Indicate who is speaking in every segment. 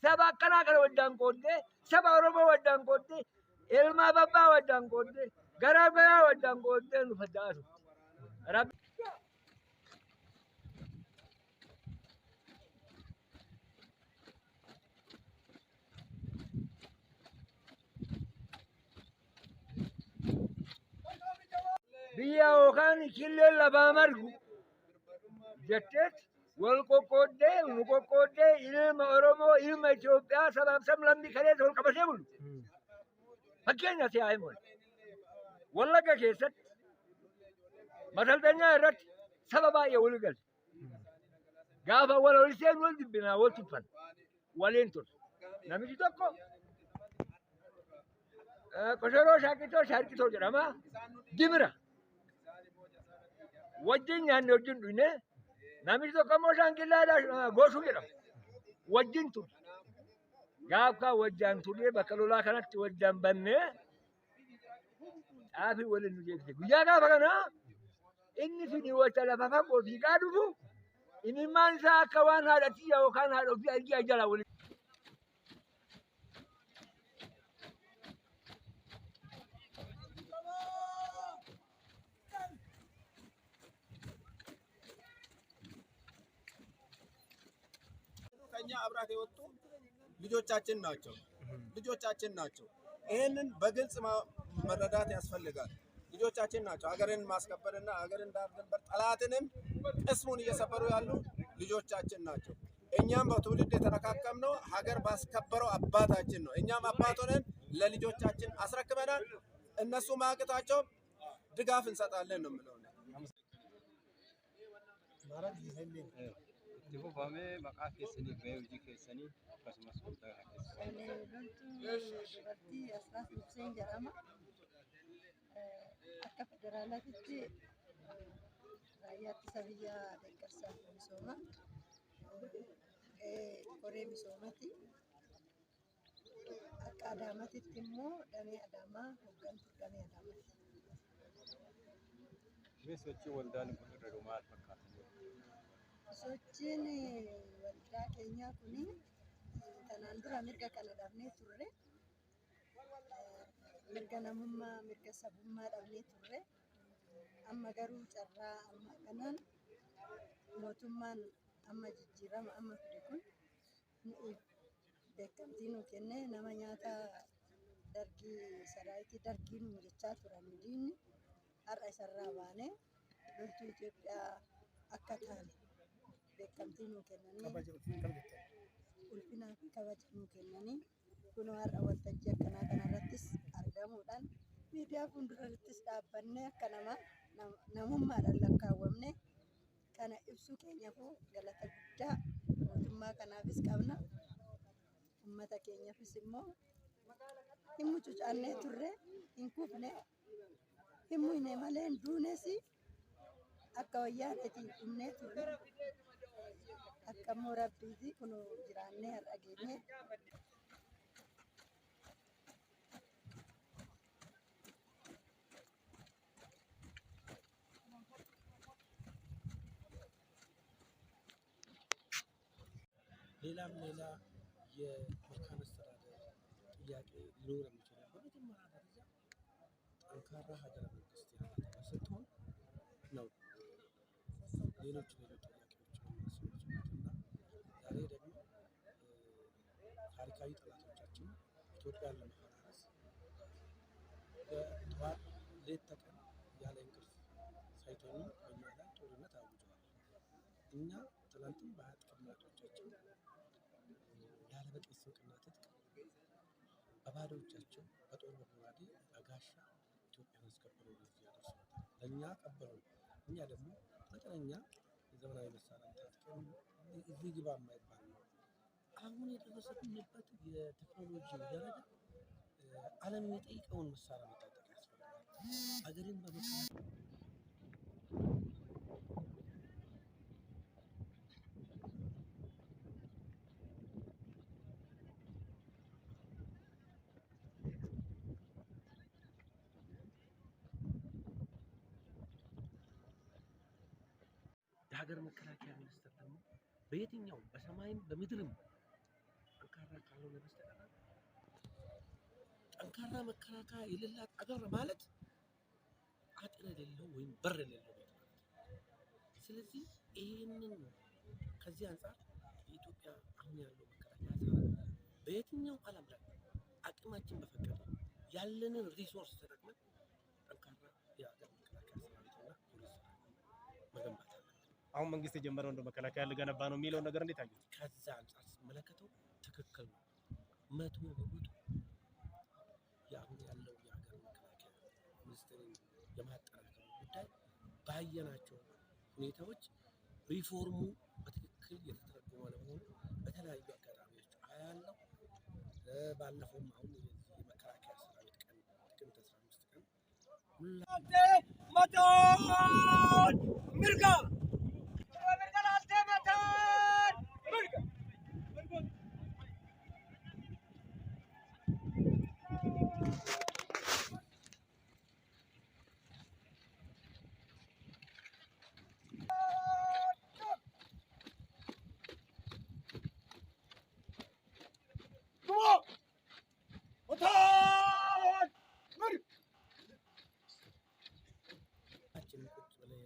Speaker 1: سبا كنا كنا ودان كودة سبا روما ودان كودة إلما بابا ودان كودة غراب غراب ودان كودة نفداسو رب بيا وكان كل لبامركو جتت والكوكودة ونكوكودة إلما روما إلما إثيوبيا سبب سملم بكرة تقول كبسيبل فكين يا سيايمون والله كيست مثل دنيا رت سببا يولقل قاف أول ولسين ولد بنا ولتفن ولينتون نمشي تكو كسرو شاكيتو شاركيتو جرما دمرة وجين يعني وجين دونه نمشي تكو موشان كلا دا غوشو جرم وجين تون قاف كا وجان تولي بكالولا كانت وجان بني عافي ولن نجيك يا قاف أنا إني في نيوة لفافا وفي قادوفو إني ما انسى كوان هذا تيا وكان هذا في أجي أجلا ولي
Speaker 2: ከኛ አብራክ የወጡ ልጆቻችን ናቸው ይሄንን በግልጽ መረዳት ያስፈልጋል ልጆቻችን ናቸው ሀገርን ማስከበርና ሀገርን ዳር ድንበር ጠላትንም ቅስሙን እየሰበሩ ያሉ ልጆቻችን ናቸው እኛም በትውልድ የተረካከምነው ሀገር ባስከበረው አባታችን ነው እኛም አባት ሆነን ለልጆቻችን አስረክበናል እነሱ ማቅታቸው ድጋፍ እንሰጣለን ነው የምለው
Speaker 3: Tifu fame maqaa keessanii gahee hojii keessanii akkasumas guddaa
Speaker 4: dubartii Asraaf Hussein jedhama. Akka federaalaatti raayyaa ittisa biyyaa deeggarsaa fi misooma koree misoomaati. Akka Adaamaatti immoo damee Adaamaa hooggantuu damee Adaamaati.
Speaker 3: sochii waldaan kun irra dhumaa fakkaata.
Speaker 4: Sochiin waldaa keenyaa kuni tanaan dura mirga kana dhabnee turre mirga namummaa mirga sabummaa dhabnee turre amma garuu carraa amma kanaan mootummaan amma jijjiirama amma fide kun beekamtii nu kenne nama nyaata dargii saraayitii dargii nu jechaa turan diinni har'a isarraa baanee loltuu Itoophiyaa akka taane beekamtii nu kennanii ulfinaa fi kabaja nu kennanii kunoo har'a waltajjii akkanaa kanarrattis argamuudhaan miidiyaa fuuldurattis dhaabbannee akka namummaadhaan lakkaawwamne kana ibsuu keenyaafuu galata guddaa mootummaa kanaafis qabna uummata keenyaafis immoo hin mucucaannee turre hin kufne hin muyne malee hin duunes akka wayyaaneetiin dhumnee turre akka immoo rabbiiti kun jiraannee har'a geenye
Speaker 5: ሌላም ሌላ የመካነ አስተዳደር ጥያቄ ሊኖር የሚችላል። በመጀመሪያ ደረጃ ጠንካራ ሀገረ መንግስት ያላት ስትሆን ነው ሌሎች ጥያቄዎች እና ዛሬ ደግሞ ታሪካዊ ጠላቶቻችን ኢትዮጵያን ለማፈራረስ በጠዋት ሌት ተቀን ያለ እንቅልፍ ሳይተኙ በእኛ ላይ ጦርነት አውጀዋል። እኛ ትናንትም በአያት ቅድመ-አያቶቻችን ያለ በቂ ስንቅና ትጥቅ በባዶ እጃቸው በጦር በጎራዴ በጋሻ ኢትዮጵያን አስከብረው እዚህ ያደርሷታል። ለእኛ ቀበሩ እኛ ደግሞ መጠነኛ የዘመናዊ መሳሪያ ታጥቀን እዚህ ግባ የማይባል ነው። አሁን የደረስንበት የቴክኖሎጂ ደረጃ ዓለም የሚጠይቀውን መሳሪያ መታጠቅ ያስፈልጋል። ሀገርን በመከላከል የሀገር መከላከያ ሚኒስቴር ደግሞ በየትኛው በሰማይም በምድርም ጠንካራ ጠንካራ ካልሆነ በስተቀር ጠንካራ መከላከያ የሌላት አገር ማለት አጥር የሌለው ወይም በር የሌለው ቤት ማለት ነው። ስለዚህ ይህንን ከዚህ አንጻር የኢትዮጵያ አሁን ያለው መከላከያ ሰራዊት በየትኛው ዓለም ላይ አቅማችን በፈቀደ ያለንን ሪሶርስ ተጠቅመን ጠንካራ የሀገር መከላከያ ሰራዊትና ፖሊስ መገንባት አለብን።
Speaker 6: አሁን መንግስት የጀመረው እንደ መከላከያ ልገነባ ነው የሚለው ነገር እንዴት አየው?
Speaker 5: ከዛ አንጻር ስመለከተው ትክክል ነው። 100% የአሁን ያለው የሀገር መከላከያ ሚኒስትርን የማጠናከር ጉዳይ ባየናቸው ሁኔታዎች ሪፎርሙ በትክክል የተተረጎመ ለመሆኑ በተለያዩ አጋጣሚዎች አያለው። ባለፈውም አሁን የመከላከያ ሰራዊት ቀን ጥቅምት 15 ቀን ምርጋ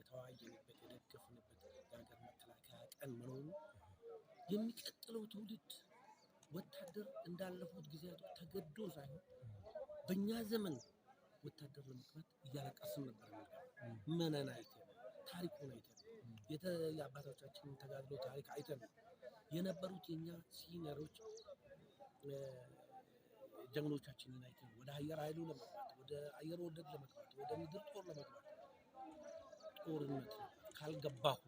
Speaker 5: የተወያየንበት የደገፍንበት የሀገር መከላከያ ቀን መሆኑ የሚቀጥለው ትውልድ ወታደር እንዳለፉት ጊዜያቶች ተገዶ ሳይሆን በእኛ ዘመን ወታደር ለመግባት እያለቀስን ነበር። ምንን አይተን ታሪኩን አይተን የአባቶቻችንን ተጋድሎ ታሪክ አይተን የነበሩት የኛ ሲኒየሮች ጀግኖቻችንን አይተን ወደ አየር ኃይሉ ለመግባት ወደ አየር ወለድ ለመግባት ወደ ምድር ጦር ለመግባት ጦርነት ካልገባሁ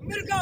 Speaker 5: mirga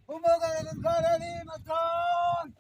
Speaker 5: Umoga ng karani makan.